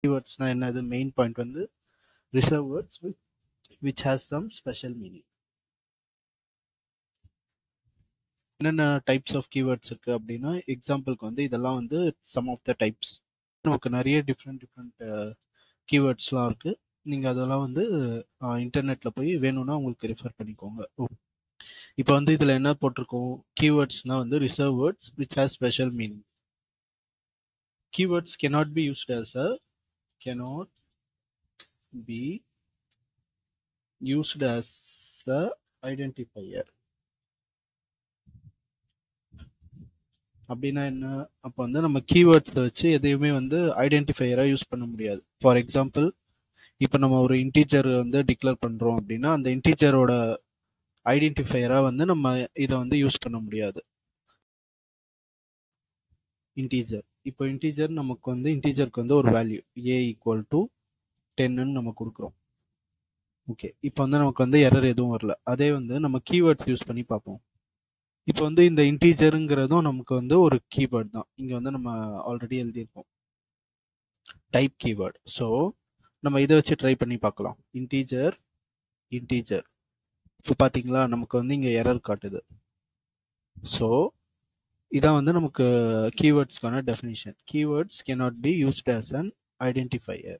கீவேர்ட்ஸ்னா என்னது? Main point வந்து reserve words which has some special meaning. என்னென்ன டைப்ஸ் ஆஃப் கீவேர்ட்ஸ் இருக்கு அப்படின்னா, எக்ஸாம்பிளுக்கு வந்து இதெல்லாம் வந்து சம் ஆஃப் த டைப்ஸ். நமக்கு நிறைய டிஃப்ரெண்ட் கீவேர்ட்ஸ்லாம் இருக்கு. நீங்க அதெல்லாம் வந்து இன்டர்நெட்ல போய் வேணும்னா உங்களுக்கு ரெஃபர் பண்ணிக்கோங்க. இப்போ வந்து இதுல என்ன போட்டிருக்கோம்? கீவேர்ட்ஸ்னா வந்து reserve words which has special meaning. Keywords cannot be used as a identifier. அப்படின்னா என்ன? அப்போ வந்து நம்ம கீவேர்ட்ஸை வச்சு எதையுமே வந்து ஐடென்டிஃபையராக யூஸ் பண்ண முடியாது. ஃபார் எக்ஸாம்பிள், இப்போ நம்ம ஒரு இன்டீஜர் வந்து டிக்ளேர் பண்ணுறோம் அப்படின்னா அந்த இன்டீஜரோட ஐடென்டிஃபையராக வந்து நம்ம இதை வந்து யூஸ் பண்ண முடியாது. இன்டீஜர், இப்போ இன்டீஜர் நமக்கு வந்து இன்டீஜருக்கு வந்து ஒரு வேல்யூ a = 10ன்னு நம்ம கொடுக்குறோம். ஓகே, இப்போ வந்து நமக்கு வந்து எரர் எதுவும் வரல. அதே வந்து நம்ம கீவேர்ட்ஸ் யூஸ் பண்ணி பார்ப்போம். இப்போ வந்து இந்த இன்டீஜருங்கிறதும் நமக்கு வந்து ஒரு கீவேர்ட் தான். இங்கே வந்து நம்ம ஆல்ரெடி எழுதியிருக்கோம் டைப் கீவேர்ட். ஸோ நம்ம இதை வச்சு ட்ரை பண்ணி பார்க்கலாம். இன்டீஜர் இப்போ பார்த்தீங்களா நமக்கு வந்து இங்கே எரர் காட்டுது. ஸோ இதான் வந்து நமக்கு கீவேர்ட்ஸ்க்கான definition. Keywords cannot be used as an identifier.